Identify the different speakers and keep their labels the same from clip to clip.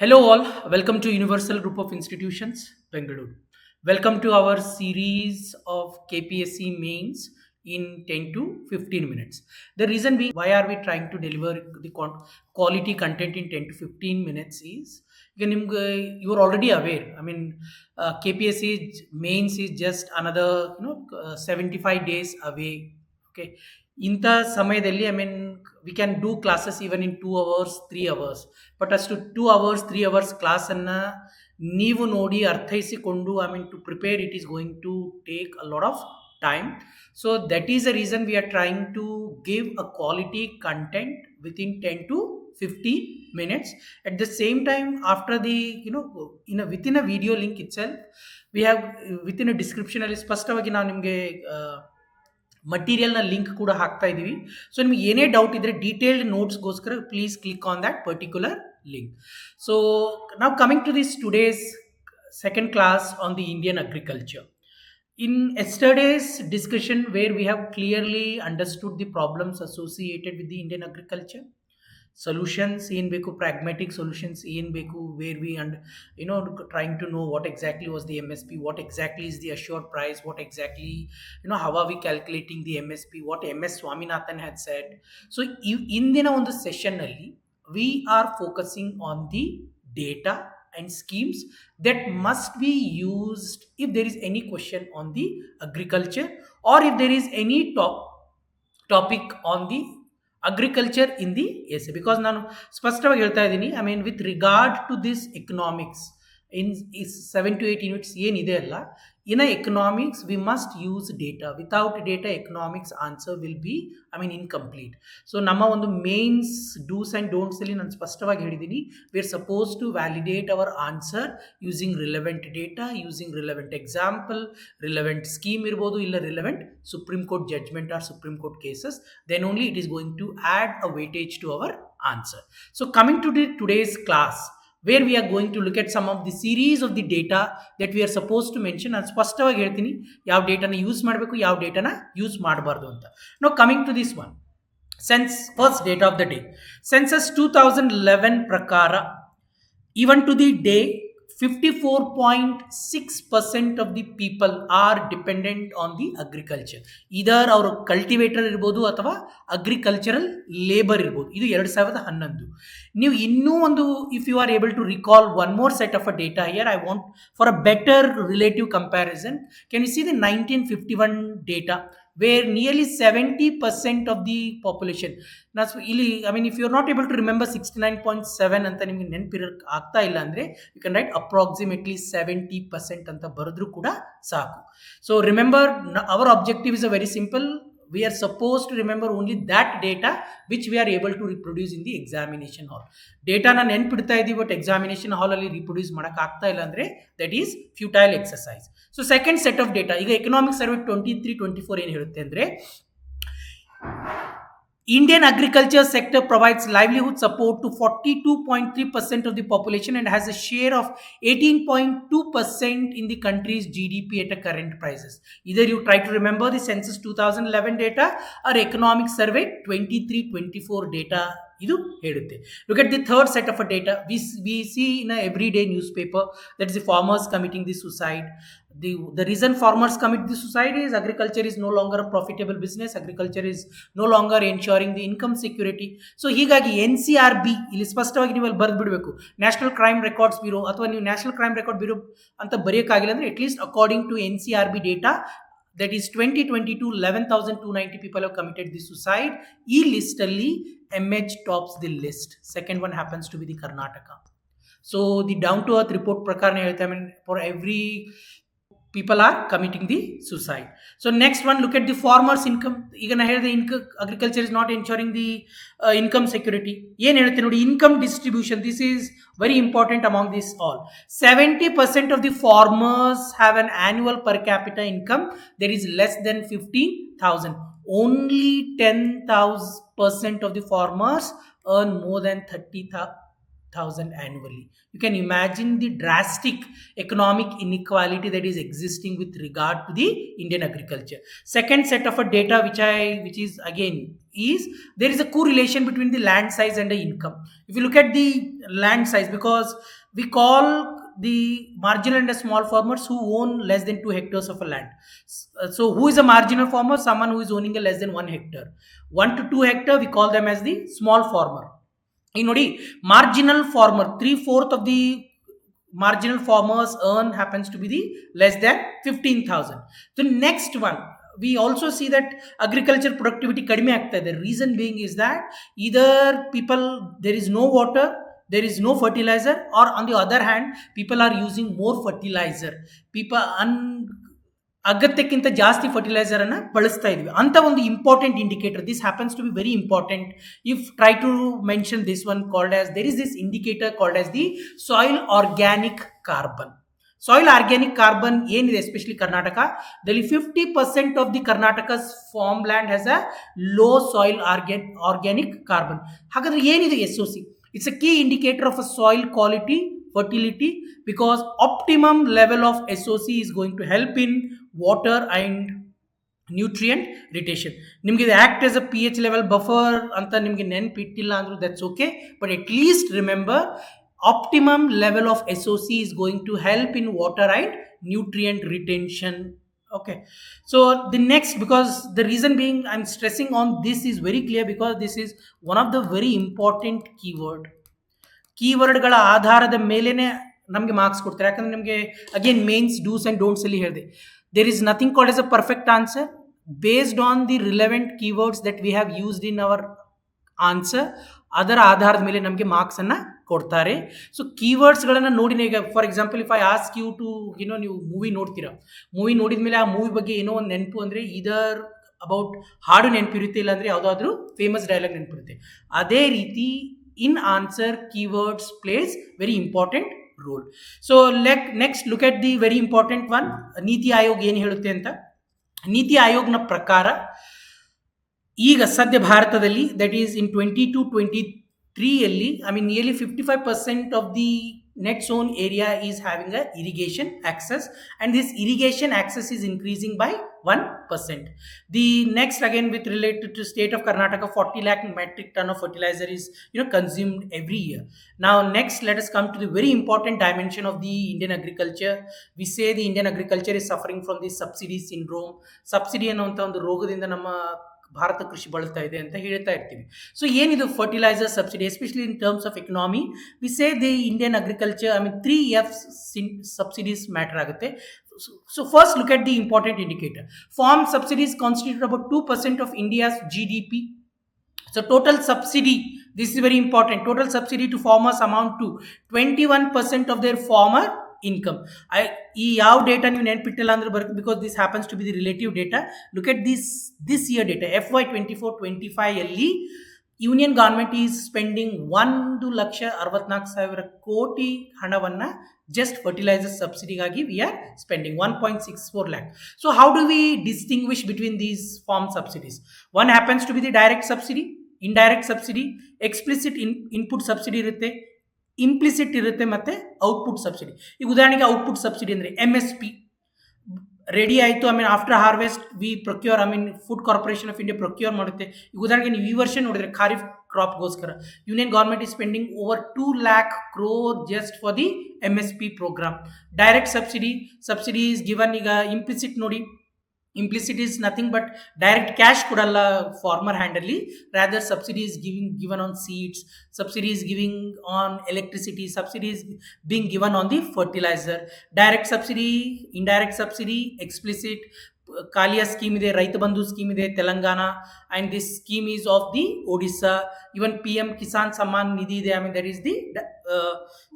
Speaker 1: Hello, all. Welcome to Universal Group of Institutions, Bengaluru. Welcome to our series of KPSC mains in 10 to 15 minutes. The reason being, why are we trying to deliver the quality content in 10 to 15 minutes is you are already aware. KPSC mains is just another 75 days away. Okay, ಇಂಥ ಸಮಯದಲ್ಲಿ we can do classes even in 2 hours 3 hours, but ಅಷ್ಟು 2 hours 3 hours ಕ್ಲಾಸನ್ನು ನೀವು ನೋಡಿ ಅರ್ಥೈಸಿಕೊಂಡು to prepare it is going to take a lot of time. So that is the reason we are trying to give a quality content within 10 to 15 minutes. At the same time, after the within a video link itself, we have within a description ಅಲ್ಲಿ ಸ್ಪಷ್ಟವಾಗಿ ನಾವು ನಿಮಗೆ ಮಟೀರಿಯಲ್ನ link ಕೂಡ ಹಾಕ್ತಾ ಇದ್ದೀವಿ. So ನಿಮಗೆ ಏನೇ doubt ಇದ್ದರೆ ಡೀಟೇಲ್ಡ್ ನೋಟ್ಸ್ಗೋಸ್ಕರ please click on that particular link. So ನಾವು coming to this today's second class on the Indian agriculture. In yesterday's discussion, where we have clearly understood the problems associated with the Indian agriculture, solutions in beku, pragmatic solutions in beku, where we and trying to know what exactly was the MSP, what exactly is the assured price, what exactly how are we calculating the MSP, what MS Swaminathan had said. So in the session alli we are focusing on the data and schemes that must be used if there is any question on the agriculture, or if there is any topic on the agriculture in the essay. Because ನಾನು ಸ್ಪಷ್ಟವಾಗಿ ಹೇಳ್ತಾ ಇದ್ದೀನಿ, with regard to this economics in 7 to 8 units ಏನಿದೆ ಅಲ್ಲ, in economics we must use data. Without data, economics answer will be incomplete. So ನಮ್ಮ ಒಂದು mains dos and don'ts ಅಲ್ಲಿ ನಾನು ಸ್ಪಷ್ಟವಾಗಿ ಹೇಳಿದ್ದೀನಿ, we are supposed to validate our answer using relevant data, using relevant example, relevant scheme ಇರ್ಬೋದು, ಇಲ್ಲ relevant Supreme Court judgment or Supreme Court cases, then only it is going to add a weightage to our answer. So coming to today's class, where we are going to look at some of the series of the data that we are supposed to mention. ನಾನು ಸ್ಪಷ್ಟವಾಗಿ ಹೇಳ್ತೀನಿ ಯಾವ ಡೇಟಾನ use ಮಾಡಬೇಕು, ಯಾವ ಡೇಟಾನ use ಮಾಡಬಾರ್ದು ಅಂತ. ನಾವು coming to this one, first data of the day. Census 2011 ಪ್ರಕಾರ even to the day 54.6% of the people are dependent on the agriculture. Either ಅವರು ಕಲ್ಟಿವೇಟರ್ ಇರ್ಬೋದು ಅಥವಾ ಅಗ್ರಿಕಲ್ಚರಲ್ ಲೇಬರ್ ಇರ್ಬೋದು. ಇದು 2011. ನೀವು ಇನ್ನೂ ಒಂದು, if you are able to recall one more set of a data here, I want for a better relative comparison. Can you see the 1951 data where nearly 70% of the population, ಇಲ್ಲಿ if you are not able to remember 69.7 ಅಂತ ನಿಮಗೆ ನೆನಪಿರಕ್ಕೆ ಆಗ್ತಾ ಇಲ್ಲ ಅಂದರೆ, you can write approximately 70% ಅಂತ ಬರೆದ್ರೂ ಕೂಡ ಸಾಕು. So remember, our objective is a very simple. We are supposed to remember only that data which we are able to reproduce in the examination hall. Data na ನೆನ್ಪಿಡ್ತಾ ಇದೀವಿ, but examination hall ಅಲ್ಲಿ reproduce ಮಾಡಕ್ ಆಗ್ತಾ ಇಲ್ಲ ಅಂದ್ರೆ that is futile exercise. So second set of data, ಈಗ economic survey 23-24 ಏನು ಹೇಳುತ್ತೆ ಅಂದ್ರೆ, Indian agriculture sector provides livelihood support to 42.3% of the population and has a share of 18.2% in the country's GDP at a current prices. Either you try to remember the census 2011 data or economic survey 23-24 data. ಇದು ಹೇಳುತ್ತೆ. Look at the third set of a data. We see in a everyday newspaper that is the farmers committing the suicide. The reason farmers commit the suicide is agriculture is no longer a profitable business. Agriculture is no longer ensuring the income security. So ಹೀಗಾಗಿ NCRB ಇಲ್ಲಿ ಸ್ಪಷ್ಟವಾಗಿ ನೀವು ಅಲ್ಲಿ ಬರೆದ್ಬಿಡಬೇಕು, national crime records bureau, ಅಥವಾ ನೀವು national crime record bureau ಅಂತ ಬರೆಯೋಕ್ಕಾಗಿಲ್ಲ ಅಂದರೆ at least according to NCRB data, that is 2022, 11,290 people have committed the suicide. ಈ ಲಿಸ್ಟ್ ಅಲ್ಲಿ MH tops the list. Second one happens to be the Karnataka. So the down to earth report ಪ್ರಕಾರ ಹೇಳ್ತಾ, for every people are committing the suicide. So next one, look at the farmers income. ಈಗ ನಾ ಹೇಳಿದೆ agriculture is not ensuring the income security. ಏನು ಹೇಳುತ್ತೆ ನೋಡಿ, income distribution, this is very important among these all. 70% of the farmers have an annual per capita income that is less than 15,000. Only 10% of the farmers earn more than 30,000. 15,000 annually. You can imagine the drastic economic inequality that is existing with regard to the Indian agriculture. Second set of a data which is again is there is a correlation between the land size and the income. If you look at the land size, because we call the marginal and the small farmers who own less than 2 hectares of a land. So who is a marginal farmer? Someone who is owning a less than 1 hectare. 1 to 2 hectare, we call them as the small farmer. You know, marginal farmer, 3/4 of the marginal farmers earn happens to be the less than 15,000. The next one, we also see that agriculture productivity kadime agta. The reason being is that either people, there is no water, there is no fertilizer, or on the other hand, people are using more fertilizer. People ಅಗತ್ಯಕ್ಕಿಂತ ಜಾಸ್ತಿ fertiliser ಅನ್ನ ಬಳಸ್ತಾ ಇದೀವಿ ಅಂತ ಒಂದು important indicator. This happens to be very important. If try to mention this one called as, there is this indicator called as the soil organic carbon. Soil organic carbon ಏನಿದೆ, especially ಕರ್ನಾಟಕದಲ್ಲಿ 50% of the Karnataka's farm land has a low soil organic carbon. ಹಾಗಾದ್ರೆ ಏನಿದೆ SOC? It's a key indicator of a soil quality, fertility, because optimum level of SOC is going to help in water and nutrient retention. ನಿಮಗೆ ಇದು act as a pH level buffer ಅಂತ ನಿಮಗೆ ನೆನಪಿಟ್ಟಿಲ್ಲ ಅಂದ್ರೂ that's okay, but at least remember optimum level of SOC is going to help in water and nutrient retention. Okay, so the next, because the reason being I'm stressing on this is very clear, because this is one of the very important ಕೀವರ್ಡ್ಗಳ ಆಧಾರದ ಮೇಲೇನೆ ನಮಗೆ marks ಕೊಡ್ತಾರೆ. ಯಾಕಂದ್ರೆ ನಿಮಗೆ again mains dos and don'ts ಅಲ್ಲಿ ಹೇಳಿದೆ, there is nothing called as a perfect answer. Based on the relevant keywords that we have used in our answer, ಅದರ ಆಧಾರದ ಮೇಲೆ ನಮಗೆ ಮಾರ್ಕ್ಸ್ ಅನ್ನ ಕೊಡ್ತಾರೆ. ಸೊ ಕೀವರ್ಡ್ಸ್ಗಳನ್ನು ನೋಡಿ, ಈಗ for example if I ask you to ನೀವು ಮೂವಿ ನೋಡ್ತೀರಾ, ಮೂವಿ ನೋಡಿದ ಮೇಲೆ ಆ ಮೂವಿ ಬಗ್ಗೆ ಏನೋ ಒಂದು ನೆನಪು ಅಂದರೆ ಇದರ್ ಅಬೌಟ್ ಹಾಡು ನೆನಪಿರುತ್ತೆ, ಇಲ್ಲಾಂದರೆ ಯಾವುದಾದ್ರೂ ಫೇಮಸ್ ಡೈಲಾಗ್ ನೆನಪಿರುತ್ತೆ. ಅದೇ ರೀತಿ in answer keywords plays very important role. So next look at the very important one, NITI Aayog ಏನು ಹೇಳುತ್ತೆ ಅಂತ. ನೀತಿ ಆಯೋಗ್ನ ಪ್ರಕಾರ ಈಗ ಸದ್ಯ ಭಾರತದಲ್ಲಿ ದಟ್ ಈಸ್ ಇನ್ 2022-23 ಅಲ್ಲಿ nearly 55% of the net zone area is having a irrigation access, and this irrigation access is increasing by 1%. The next, again with related to state of Karnataka, 40 lakh metric ton of fertilizer is consumed every year. Now next, let us come to the very important dimension of the Indian agriculture. We say the Indian agriculture is suffering from the subsidy syndrome. Subsidy ಅನ್ನುವಂಥ ಒಂದು ರೋಗದಿಂದ ನಮ್ಮ ಭಾರತ ಕೃಷಿ ಬಳಲ್ತಾ ಇದೆ ಅಂತ ಹೇಳ್ತಾ ಇರ್ತೀವಿ. ಸೊ ಏನಿದು fertilizer subsidy, especially in terms of economy, we say the Indian agriculture 3 F's subsidies matter ಆಗುತ್ತೆ. So first look at the important indicator. Farm subsidies constitute about 2% of India's GDP. So total subsidy, this is very important, total subsidy to farmers amount to 21% of their farmer income. ಈ ಯಾವ data ನೀವು ನೆನಪಿಟ್ಟಿಲ್ಲ ಅಂದ್ರೆ ಬರುತ್ತೆ, because this happens to be the relative data. Look at this year data, FY 24-25 ಅಲ್ಲಿ union government is spending 1,64,000 ಕೋಟಿ ಹಣವನ್ನು just fertilizer ಸಬ್ಸಿಡಿಗಾಗಿ we are spending 1.64 lakh. So how do we distinguish between these farm subsidies? One happens to be the direct subsidy, indirect subsidy, explicit input subsidy ಇರುತ್ತೆ, implicit ಇರುತ್ತೆ, ಮತ್ತು output subsidy. ಈಗ ಉದಾಹರಣೆಗೆ output subsidy ಅಂದರೆ MSP ready ಆಯಿತು, after harvest we procure, food corporation of India procure ಮಾಡುತ್ತೆ. ಈಗ ಉದಾಹರಣೆಗೆ ನೀವು ಈ ವರ್ಷ ನೋಡಿದ್ರೆ ಖಾರಿಫ್ ಕ್ರಾಪ್ಗೋಸ್ಕರ union government is spending over 2 lakh crore just for the MSP program. Direct subsidy is given. ಈಗ ಇಂಪ್ಲಿಸಿಟ್ ನೋಡಿ, implicit is nothing but direct cash ಕೊಡಲ್ಲ ಫಾರ್ಮರ್ ಹ್ಯಾಂಡಲ್ಲಿ, rather subsidy is given on seeds, subsidy is giving on electricity, subsidy is being given on the fertilizer. Direct subsidy, indirect subsidy, explicit. Kalia scheme ಇದೆ, ರೈತ ಬಂಧು scheme ಇದೆ Telangana, and this scheme is of the Odisha. Even PM Kisan Samman Nidhi ಇದೆ, that is the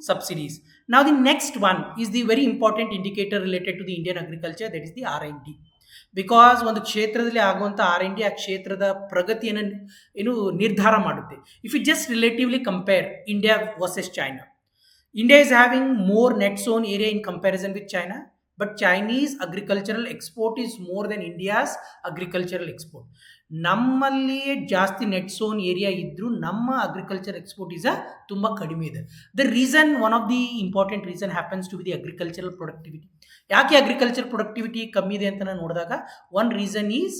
Speaker 1: subsidies. Now the next one is the very important indicator related to the Indian agriculture, that is the R&D. Because ಒಂದು ಕ್ಷೇತ್ರದಲ್ಲಿ ಆಗುವಂಥ R&D ಆ ಕ್ಷೇತ್ರದ ಪ್ರಗತಿಯನ್ನು ನಿರ್ಧಾರ ಮಾಡುತ್ತೆ. If you just relatively compare India versus China, India is having more net zone area in comparison with China, but Chinese agricultural export is more than India's agricultural export. ನಮ್ಮಲ್ಲಿಯೇ ಜಾಸ್ತಿ net ಸೋನ್ area ಇದ್ದರೂ ನಮ್ಮ agriculture export is ತುಂಬ ಕಡಿಮೆ ಇದೆ. The reason, one of the important reason happens to be the agricultural productivity. ಯಾಕೆ agriculture productivity ಕಮ್ಮಿ ಇದೆ ಅಂತ ನಾನು ನೋಡಿದಾಗ, one reason is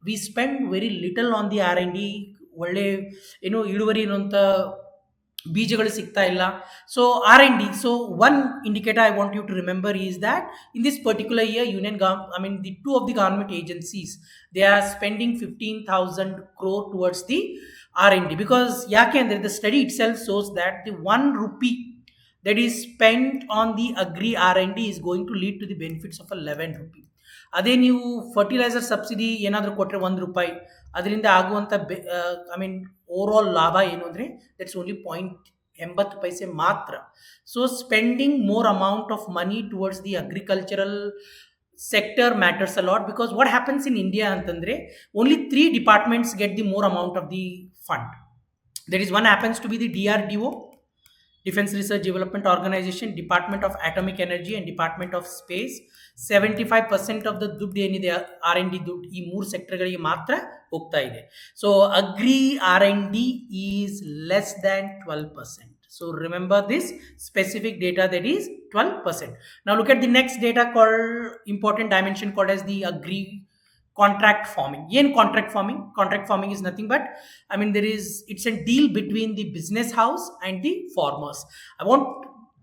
Speaker 1: we spend very little on the R and D. ಒಳ್ಳೆ ಏನು ಇಳುವರಿ ಇರುವಂಥ ಬೀಜಗಳು ಸಿಗ್ತಾ ಇಲ್ಲ. So R and D, so one indicator I want you to remember is that in this particular year the two of the government agencies, they are spending 15,000 crore towards the R&D. Because ಯಾಕೆ ಅಂದರೆ the study itself shows that the 1 rupee that is spent on the agri R&D is going to lead to the benefits of 11 rupee. ಅದೇ ನೀವು fertiliser subsidy ಏನಾದರೂ ಕೊಟ್ಟರೆ 1 ರೂಪಾಯಿ, ಅದರಿಂದ ಆಗುವಂಥ over ಲಾಭ ಏನು ಅಂದರೆ ದಟ್ಸ್ ಓನ್ಲಿ 0.80 ಮಾತ್ರ. So spending more amount of money towards the agricultural sector matters a lot, because what happens in India ಅಂತಂದ್ರೆ only 3 departments get the more amount of the fund. That is, one happens to be the DRDO, Defense Research Development Organization, Department of Atomic Energy and Department of Space. 75% of the ದುಡ್ಡು ಏನಿದೆ R&D ದುಡ್ಡು ಈ 3 ಸೆಕ್ಟರ್ಗಳಿಗೆ ಮಾತ್ರ ಹೋಗ್ತಾ ಇದೆ. So agri R&D is less than 12%. So remember this specific data, that is 12%. Now look at the next data called, important dimension called as the agri contract farming. Yen contract farming? Contract farming is nothing but, it's a deal between the business house and the farmers. I want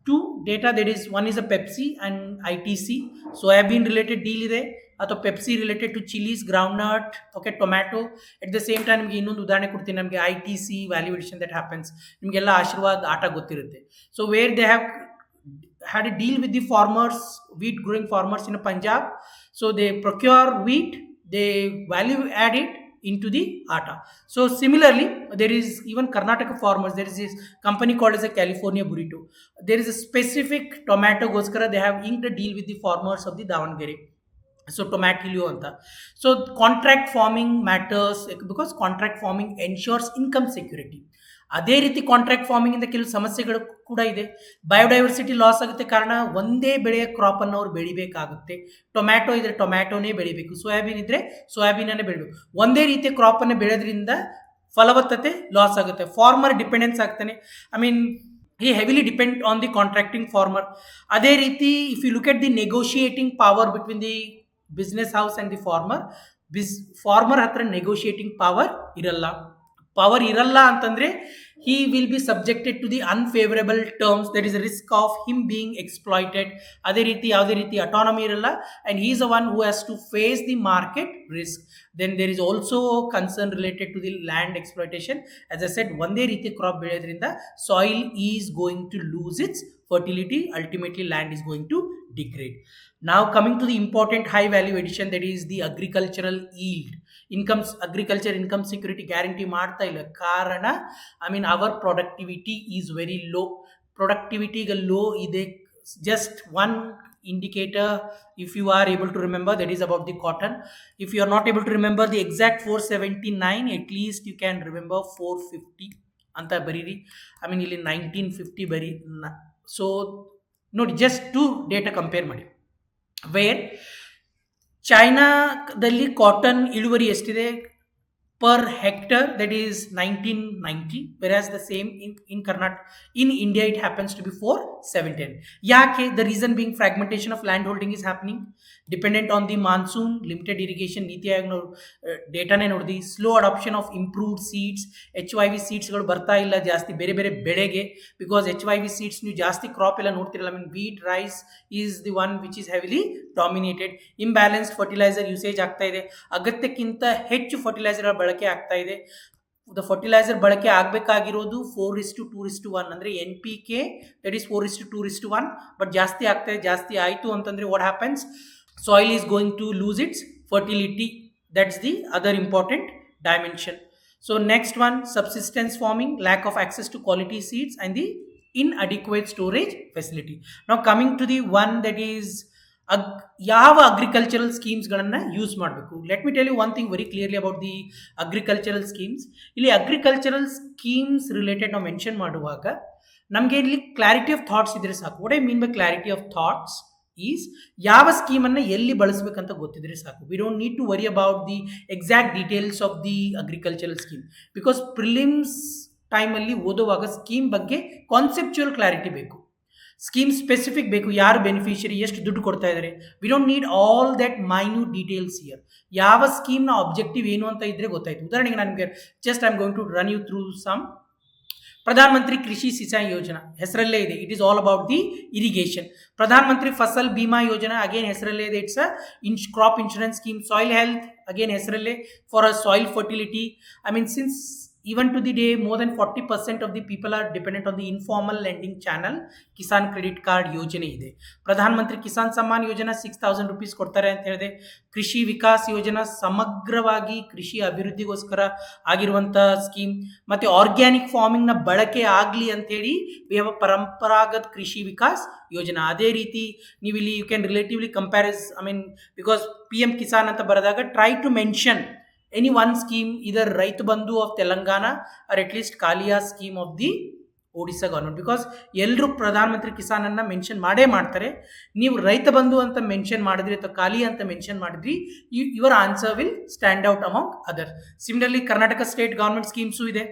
Speaker 1: two data, that is, one is a Pepsi and ITC. Soybean related deal ಇದೆ, ಅಥವಾ Pepsi related to chillies, groundnut, okay, tomato. At the same time ನಿಮಗೆ ಇನ್ನೊಂದು ಉದಾಹರಣೆ ಕೊಡ್ತೀನಿ. ನಮಗೆ ITC valuation that happens, ನಿಮಗೆಲ್ಲ ಆಶೀರ್ವಾದ್ ಆಟ ಗೊತ್ತಿರುತ್ತೆ. So where they have had a deal with the farmers, wheat growing farmers in Punjab. So they procure wheat, they value add it into the atta. So similarly, there is even Karnataka farmers, there is this company called as a California Burrito. There is a specific tomato goskara they have inked a deal with the farmers of the Davangere. So tomatillo anta. So contract farming matters because contract farming ensures income security. ಅದೇ ರೀತಿ contract farming ಇಂದ ಕೆಲವು ಸಮಸ್ಯೆಗಳು ಕೂಡ ಇದೆ. Biodiversity loss ಆಗುತ್ತೆ, ಕಾರಣ ಒಂದೇ ಬೆಳೆಯ ಕ್ರಾಪ್ ಅನ್ನು ಅವ್ರು ಬೆಳಿಬೇಕಾಗುತ್ತೆ. ಟೊಮ್ಯಾಟೊ ಇದ್ರೆ ಟೊಮ್ಯಾಟೋನೇ ಬೆಳಿಬೇಕು, ಸೋಯಾಬೀನ್ ಇದ್ರೆ ಸೋಯಾಬೀನನ್ನೇ ಬೆಳಿಬೇಕು. ಒಂದೇ ರೀತಿಯ ಕ್ರಾಪ್ ಅನ್ನು ಬೆಳೆದ್ರಿಂದ ಫಲವತ್ತತೆ ಲಾಸ್ ಆಗುತ್ತೆ. ಫಾರ್ಮರ್ ಡಿಪೆಂಡೆನ್ಸ್ ಆಗ್ತಾನೆ. he heavily depend on the contracting farmer. ಅದೇ ರೀತಿ if you look at the negotiating power between the business house and the farmer ಹತ್ರ negotiating ಪವರ್ ಇರಲ್ಲ ಅಂತಂದ್ರೆ he will be subjected to the unfavorable terms. There is a risk of him being exploited. ಅದೇ ರೀತಿ ಯಾವುದೇ ರೀತಿ autonomy ಇರಲ್ಲ, and he is the one who has to face the market risk. Then there is also concern related to the land exploitation. As I said, ಒಂದೇ ರೀತಿ crop ಬೆಳೆಯೋದ್ರಿಂದ soil is going to lose its fertility. Ultimately land is going to degrade. Now coming to the important high value addition, that is the agricultural yield. Agriculture income security guarantee ಮಾಡ್ತಾ ಇಲ್ಲ, ಕಾರಣ our productivity is very low. ಪ್ರೊಡಕ್ಟಿವಿಟಿಗೆ low ಇದೆ. Just one indicator, if you are able to remember, that is about the cotton. If you are not able to remember the exact 479, at least you can remember 450 ಅಂತ ಬರೀರಿ. ಇಲ್ಲಿ 1950 ಬರೀ. So ನೋಡಿ, just to data compare ಮಾಡಿ. Where ಚೈನಾದಲ್ಲಿ cotton ಇಳುವರಿ ಎಷ್ಟಿದೆ per hectare, that is 1990, whereas the same in Karnataka, in India it happens to be 4710. Yake, the reason being fragmentation of land holding is happening, dependent on the monsoon, limited irrigation. Niti Aayog data ne noddi, slow adoption of improved seeds. HYV seeds ಗಳು ಬರ್ತಾ ಇಲ್ಲ ಜಾಸ್ತಿ ಬೇರೆ ಬೇರೆ ಬೆಳೆಗೆ, because HYV seeds ನೀವು ಜಾಸ್ತಿ crop ಎಲ್ಲ ನೋಡ್ತಿರಲ್ಲ. wheat, rice is the one which is heavily dominated. Imbalanced fertilizer usage ಆಗ್ತಾ ಇದೆ, ಅಗತ್ಯಕ್ಕಿಂತ ಹೆಚ್ಚು ಫರ್ಟಿಲೈಸರ್ ಬಳಕೆ ಆಗ್ತಾ ಇದೆ. ದ ಫರ್ಟಿಲೈಸರ್ ಬಳಕೆ ಆಗಬೇಕಾಗಿರೋದು 4:2:1, ಅಂದರೆ NPK, ದಟ್ ಈಸ್ 4:2:1, ಬಟ್ ಜಾಸ್ತಿ ಆಗ್ತಾ ಇದೆ. ಜಾಸ್ತಿ ಆಯಿತು ಅಂತಂದರೆ what happens? Soil is going to lose its fertility. That's the other important dimension. So next one, subsistence farming, lack of access to quality seeds and the inadequate storage facility. Now coming to the one that is ಯಾವ agricultural ಸ್ಕೀಮ್ಸ್ಗಳನ್ನು use ಮಾಡಬೇಕು. Let me tell you one thing very clearly about the agricultural schemes. ಇಲ್ಲಿ agricultural schemes related ನಾವು mention ಮಾಡುವಾಗ ನಮಗೆ ಇಲ್ಲಿ clarity of thoughts ಇದ್ರೆ ಸಾಕು. What I mean by clarity of thoughts is ಯಾವ ಸ್ಕೀಮನ್ನು ಎಲ್ಲಿ ಬಳಸಬೇಕಂತ ಗೊತ್ತಿದ್ರೆ ಸಾಕು. We don't need to worry about the exact details of the agricultural scheme, because prelims ಟೈಮಲ್ಲಿ ಓದುವಾಗ ಸ್ಕೀಮ್ ಬಗ್ಗೆ ಕಾನ್ಸೆಪ್ಚುಯಲ್ ಕ್ಲಾರಿಟಿ ಬೇಕು, ಸ್ಕೀಮ್ ಸ್ಪೆಸಿಫಿಕ್ ಬೇಕು, ಯಾರು ಬೆನಿಫಿಷರಿ, ಎಷ್ಟು ದುಡ್ಡು ಕೊಡ್ತಾ ಇದ್ದಾರೆ. We don't need all that minute details here. ಯಾವ ಸ್ಕೀಮ್ನ ಆಬ್ಜೆಕ್ಟಿವ್ ಏನು ಅಂತ ಇದ್ರೆ ಗೊತ್ತಾಯ್ತು. ಉದಾಹರಣೆಗೆ ನನಗೆ just I am going to run you through some. Pradhan Mantri Krishi Sinchayee Yojana ಹೆಸರಲ್ಲೇ ಇದೆ, it is all about the irrigation. Pradhan Mantri Fasal Bima Yojana again ಹೆಸರಲ್ಲೇ ಇದೆ, it's a crop insurance scheme. Soil health again ಹೆಸರಲ್ಲೇ, for a soil fertility. I mean since even to the day more than 40% of the people are dependent on the informal lending channel. Kisan credit card ಯೋಜನೆ ಇದೆ. ಪ್ರಧಾನ ಮಂತ್ರಿ ಕಿಸಾನ್ ಸಮ್ಮಾನ್ ಯೋಜನಾ 6,000 rupees ಕೊಡ್ತಾರೆ ಅಂತ ಹೇಳಿದೆ. ಕೃಷಿ ವಿಕಾಸ್ ಯೋಜನಾ ಸಮಗ್ರವಾಗಿ ಕೃಷಿ ಅಭಿವೃದ್ಧಿಗೋಸ್ಕರ ಆಗಿರುವಂಥ ಸ್ಕೀಮ್. ಮತ್ತು ಆರ್ಗ್ಯಾನಿಕ್ ಫಾರ್ಮಿಂಗ್ನ ಬಳಕೆ ಆಗಲಿ ಅಂತೇಳಿ ವಿ ಹ್ಯಾವ್ ಅ ಪರಂಪರಾಗತ್ ಕೃಷಿ ವಿಕಾಸ್ ಯೋಜನಾ. ಅದೇ ರೀತಿ ನೀವು ಇಲ್ಲಿ you can relatively compare, I mean because PM Kisan ಅಂತ ಬರೆದಾಗ try to mention any one scheme, either Raitu Bandhu of Telangana or at least Kalia scheme of the Odisha government, because ಎಲ್ಲರೂ ಪ್ರಧಾನ ಮಂತ್ರಿ ಕಿಸಾನ್ ಅನ್ನ mention ಮಾಡೇ ಮಾಡ್ತಾರೆ. ನೀವು ರೈತ ಬಂಧು ಅಂತ ಮೆನ್ಷನ್ ಮಾಡಿದ್ರಿ ಅಥವಾ ಕಾಲಿ ಅಂತ ಮೆನ್ಷನ್ ಮಾಡಿದ್ರಿ, your answer will stand out among other. Similarly Karnataka state government schemes ಇದೆ,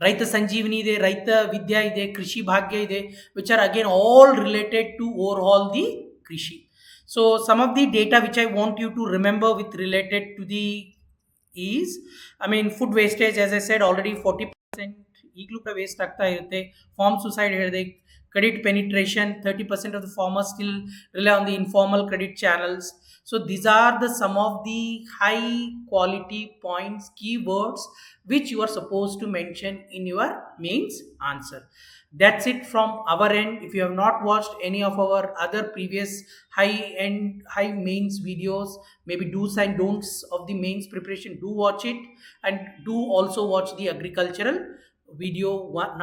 Speaker 1: ರೈತ ಸಂಜೀವಿನಿ ಇದೆ, ರೈತ ವಿದ್ಯಾ ಇದೆ, ಕೃಷಿ ಭಾಗ್ಯ ಇದೆ, which are again all related to over all the Krishi. So some of the data which I want you to remember with related to the is, I mean, food wastage, as I said already, 40% ಈಗಲೂ ಕೂಡ waste ಆಗ್ತಾ ಇರುತ್ತೆ. Form suicide ಹೇಳಿದೆ. Credit penetration, 30% of the farmers still rely on the informal credit channels. So these are the some of the high quality points, keywords which you are supposed to mention in your mains answer. That's it from our end. If you have not watched any of our other previous high mains videos, maybe do's and don'ts of the mains preparation, do watch it, and do also watch the agricultural video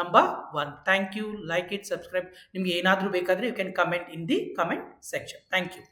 Speaker 1: number 1. Thank you. Like it, subscribe. ನಿಮಗೆ ಏನಾದರೂ ಬೇಕಾದರೆ you can comment in the comment section. Thank you.